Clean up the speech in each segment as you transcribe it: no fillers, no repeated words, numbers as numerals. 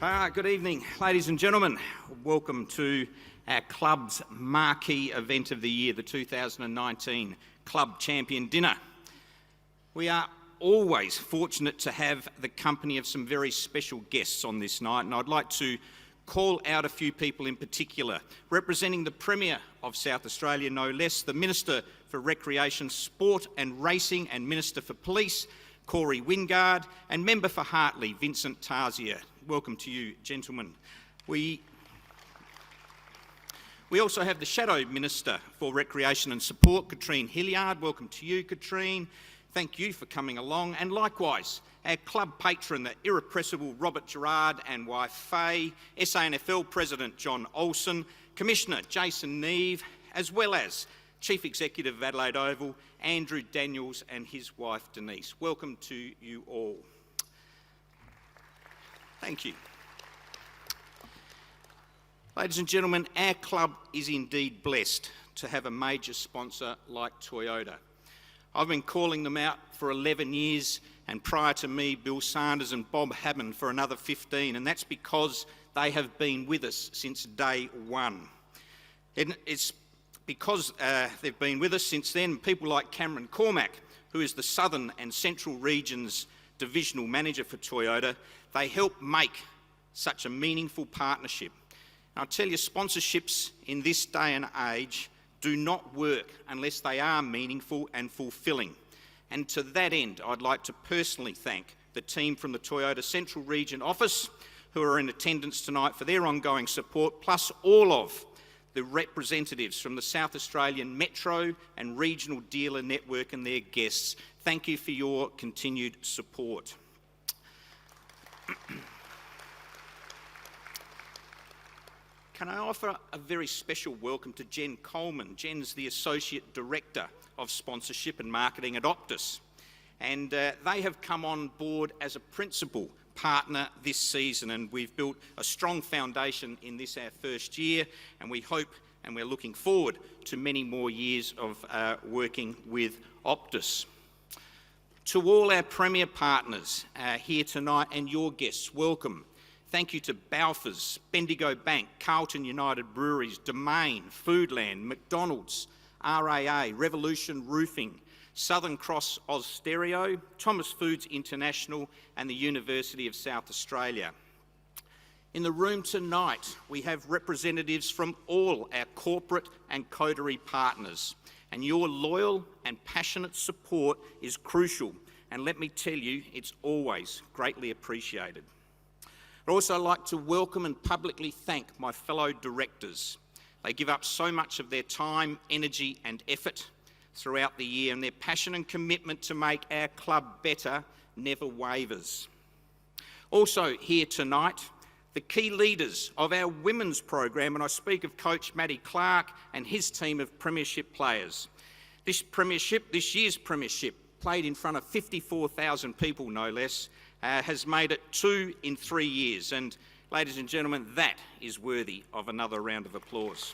Good evening, ladies and gentlemen. Welcome to our club's marquee event of the year, the 2019 Club Champion Dinner. We are always fortunate to have the company of some very special guests on this night, and I'd like to call out a few people in particular. Representing the Premier of South Australia, no less, the Minister for Recreation, Sport and Racing and Minister for Police, Corey Wingard, and Member for Hartley, Vincent Tarzia. Welcome to you, gentlemen. We also have the Shadow Minister for Recreation and Support, Katrine Hilliard. Welcome to you, Katrine. Thank you for coming along. And likewise, our club patron, the irrepressible Robert Gerard and wife Faye, SANFL President John Olsen, Commissioner Jason Neve, as well as Chief Executive of Adelaide Oval, Andrew Daniels, and his wife Denise. Welcome to you all. Thank you. Ladies and gentlemen, our club is indeed blessed to have a major sponsor like Toyota. I've been calling them out for 11 years, and prior to me, Bill Sanders and Bob Hammond for another 15, and that's because they have been with us since day one. It's because they've been with us since then, people like Cameron Cormack, who is the Southern and Central Region's Divisional Manager for Toyota, they help make such a meaningful partnership. And I'll tell you, sponsorships in this day and age do not work unless they are meaningful and fulfilling. And to that end, I'd like to personally thank the team from the Toyota Central Region office who are in attendance tonight for their ongoing support, plus all of the representatives from the South Australian Metro and Regional Dealer Network and their guests. Thank you for your continued support. Can I offer a very special welcome to Jen Coleman. Jen's the Associate Director of Sponsorship and Marketing at Optus, and they have come on board as a principal partner this season, and we've built a strong foundation in this our first year, and we hope and we're looking forward to many more years of working with Optus. To all our Premier partners here tonight and your guests, welcome. Thank you to Balfours, Bendigo Bank, Carlton United Breweries, Domain, Foodland, McDonald's, RAA, Revolution Roofing, Southern Cross Austereo, Thomas Foods International and the University of South Australia. In the room tonight, we have representatives from all our corporate and coterie partners, and your loyal and passionate support is crucial, and let me tell you, it's always greatly appreciated. I'd also like to welcome and publicly thank my fellow directors. They give up so much of their time, energy and effort throughout the year, and their passion and commitment to make our club better never wavers. Also here tonight, the key leaders of our women's program, and I speak of Coach Matty Clark and his team of premiership players. This year's premiership, played in front of 54,000 people no less, has made it 2 in 3 years, and ladies and gentlemen, that is worthy of another round of applause.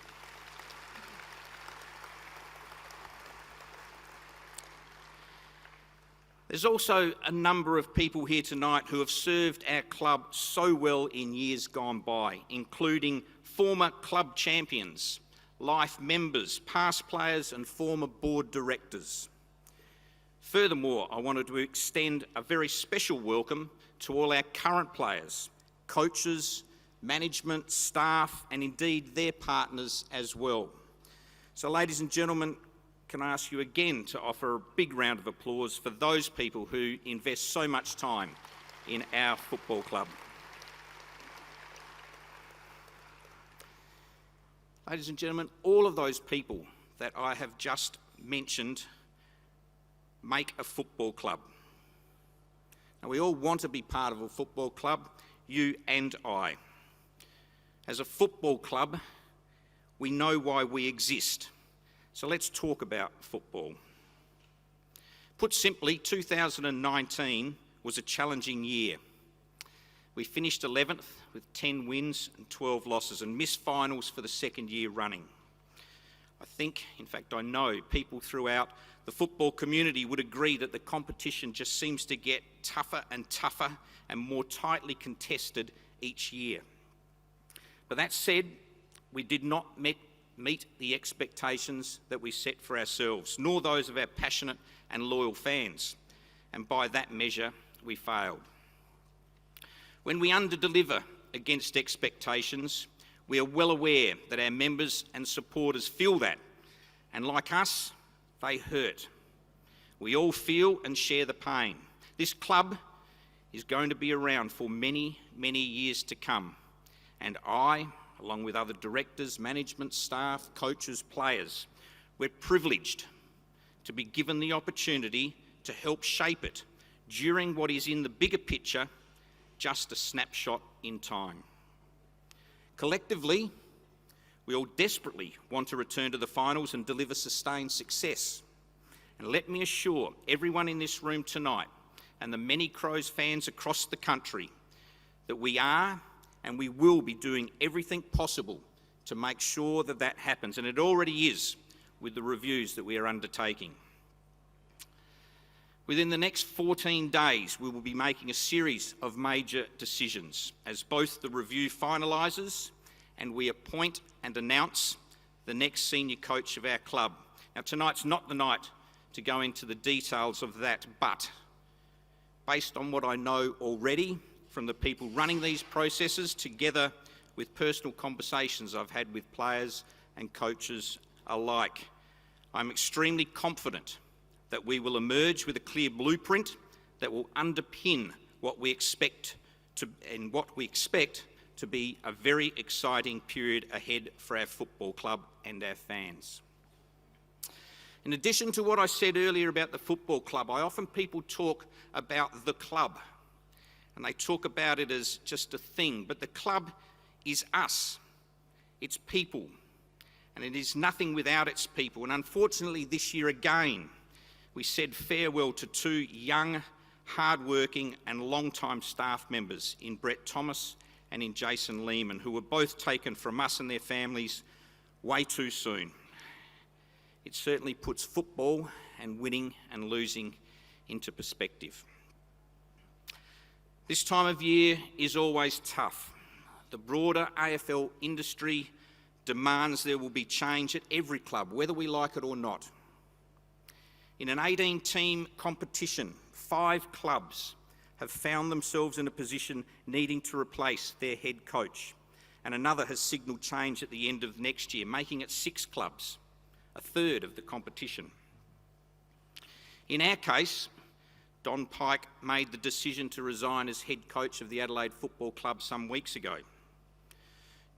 There's also a number of people here tonight who have served our club so well in years gone by, including former club champions, life members, past players and former board directors. Furthermore, I wanted to extend a very special welcome to all our current players, coaches, management, staff, and indeed their partners as well. So, ladies and gentlemen, can I ask you again to offer a big round of applause for those people who invest so much time in our football club. Ladies and gentlemen, all of those people that I have just mentioned make a football club. Now, we all want to be part of a football club, you and I. As a football club, we know why we exist. So let's talk about football. Put simply, 2019 was a challenging year. We finished 11th with 10 wins and 12 losses and missed finals for the second year running. I think, in fact I know, people throughout the football community would agree that the competition just seems to get tougher and tougher and more tightly contested each year. But that said, we did not meet the expectations that we set for ourselves, nor those of our passionate and loyal fans, and by that measure, we failed. When we underdeliver against expectations, we are well aware that our members and supporters feel that, and like us, they hurt. We all feel and share the pain. This club is going to be around for many, many years to come, and I, along with other directors, management, staff, coaches, players, we're privileged to be given the opportunity to help shape it during what is in the bigger picture just a snapshot in time. Collectively, we all desperately want to return to the finals and deliver sustained success. And let me assure everyone in this room tonight and the many Crows fans across the country that we are and we will be doing everything possible to make sure that that happens, and it already is with the reviews that we are undertaking. Within the next 14 days, we will be making a series of major decisions as both the review finalises and we appoint and announce the next senior coach of our club. Now, tonight's not the night to go into the details of that, but based on what I know already from the people running these processes, together with personal conversations I've had with players and coaches alike, I'm extremely confident that we will emerge with a clear blueprint that will underpin what we expect to be a very exciting period ahead for our football club and our fans. In addition to what I said earlier about the football club, people talk about the club, and they talk about it as just a thing, but the club is us, it's people, and it is nothing without its people. And unfortunately this year again, we said farewell to two young, hard-working and long-time staff members in Brett Thomas and in Jason Lehman, who were both taken from us and their families way too soon. It certainly puts football and winning and losing into perspective. This time of year is always tough. The broader AFL industry demands there will be change at every club, whether we like it or not. In an 18-team competition, 5 clubs have found themselves in a position needing to replace their head coach, and another has signalled change at the end of next year, making it 6 clubs, a third of the competition. In our case, Don Pike made the decision to resign as head coach of the Adelaide Football Club some weeks ago.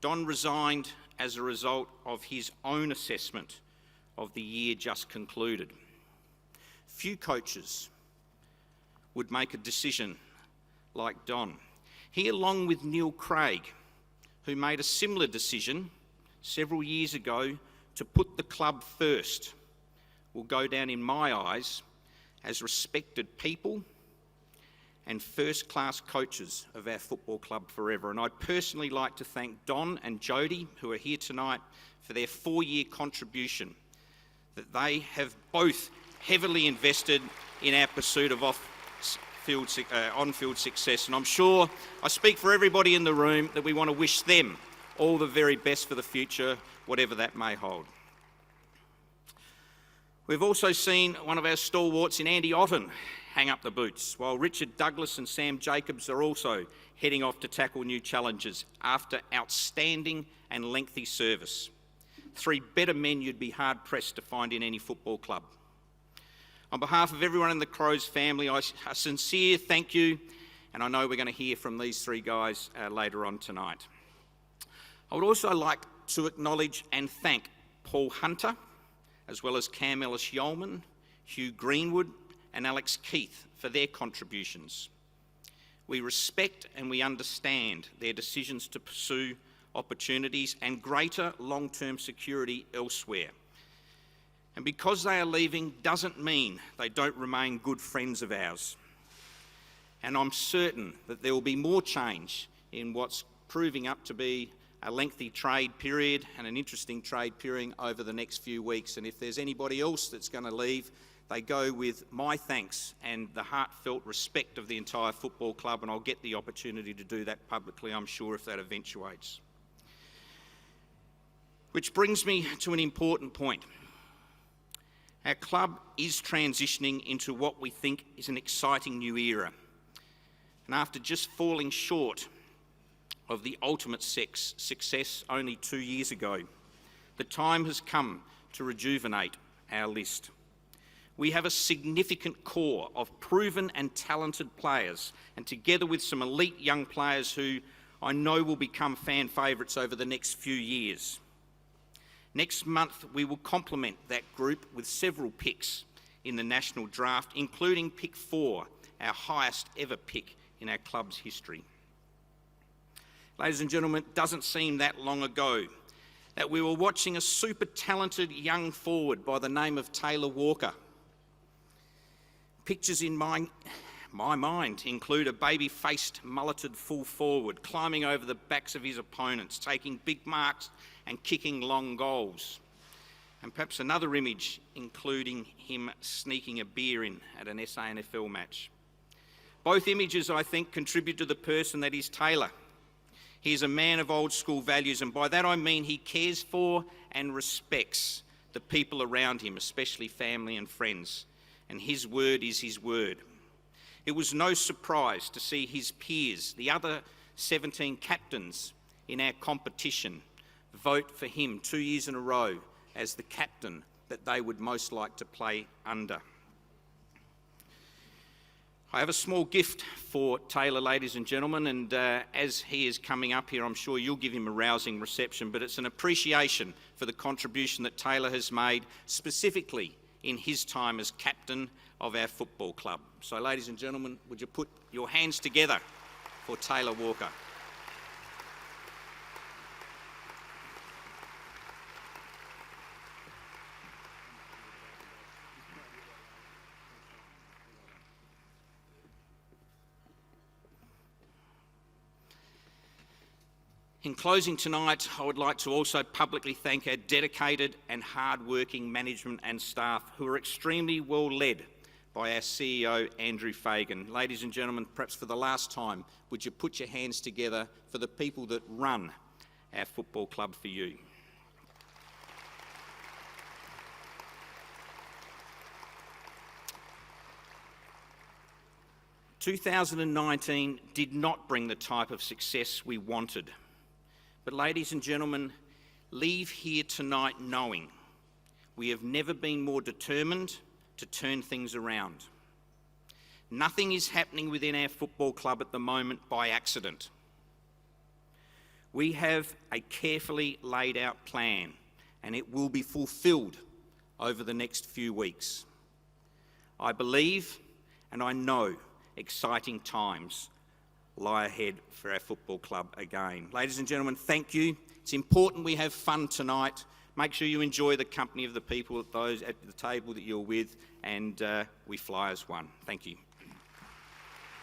Don resigned as a result of his own assessment of the year just concluded. Few coaches would make a decision like Don. He, along with Neil Craig, who made a similar decision several years ago to put the club first, will go down in my eyes as respected people and first-class coaches of our football club forever. And I'd personally like to thank Don and Jody, who are here tonight, for their 4-year contribution that they have both heavily invested in our pursuit of on-field success. And I'm sure I speak for everybody in the room that we want to wish them all the very best for the future, whatever that may hold. We've also seen one of our stalwarts in Andy Otten hang up the boots, while Richard Douglas and Sam Jacobs are also heading off to tackle new challenges after outstanding and lengthy service. 3 better men you'd be hard-pressed to find in any football club. On behalf of everyone in the Crows family, a sincere thank you, and I know we're going to hear from these 3 guys later on tonight. I would also like to acknowledge and thank Paul Hunter, as well as Cam Ellis-Yeoman, Hugh Greenwood and Alex Keith for their contributions. We respect and we understand their decisions to pursue opportunities and greater long-term security elsewhere. And because they are leaving doesn't mean they don't remain good friends of ours. And I'm certain that there will be more change in what's proving up to be a lengthy trade period and an interesting trade period over the next few weeks. And if there's anybody else that's going to leave, they go with my thanks and the heartfelt respect of the entire football club, and I'll get the opportunity to do that publicly, I'm sure, if that eventuates. Which brings me to an important point. Our club is transitioning into what we think is an exciting new era. And after just falling short of the ultimate success only 2 years ago, the time has come to rejuvenate our list. We have a significant core of proven and talented players, and together with some elite young players who I know will become fan favourites over the next few years. Next month, we will complement that group with several picks in the national draft, including pick 4, our highest ever pick in our club's history. Ladies and gentlemen, it doesn't seem that long ago that we were watching a super talented young forward by the name of Taylor Walker. Pictures in my mind include a baby-faced, mulleted full forward, climbing over the backs of his opponents, taking big marks and kicking long goals. And perhaps another image including him sneaking a beer in at an SANFL match. Both images, I think, contribute to the person that is Taylor. He is a man of old school values, and by that I mean he cares for and respects the people around him, especially family and friends. And his word is his word. It was no surprise to see his peers, the other 17 captains in our competition, vote for him 2 years in a row as the captain that they would most like to play under. I have a small gift for Taylor, ladies and gentlemen, and as he is coming up here, I'm sure you'll give him a rousing reception, but it's an appreciation for the contribution that Taylor has made, specifically in his time as captain of our football club. So, ladies and gentlemen, would you put your hands together for Taylor Walker? In closing tonight, I would like to also publicly thank our dedicated and hard-working management and staff who are extremely well led by our CEO, Andrew Fagan. Ladies and gentlemen, perhaps for the last time, would you put your hands together for the people that run our football club for you? "2019 did not bring the type of success we wanted. But ladies and gentlemen, leave here tonight knowing we have never been more determined to turn things around. Nothing is happening within our football club at the moment by accident. We have a carefully laid out plan, and it will be fulfilled over the next few weeks. I believe and I know exciting times lie ahead for our football club again. Ladies and gentlemen, thank you. It's important we have fun tonight. Make sure you enjoy the company of the people at the table that you're with, and we fly as one. Thank you.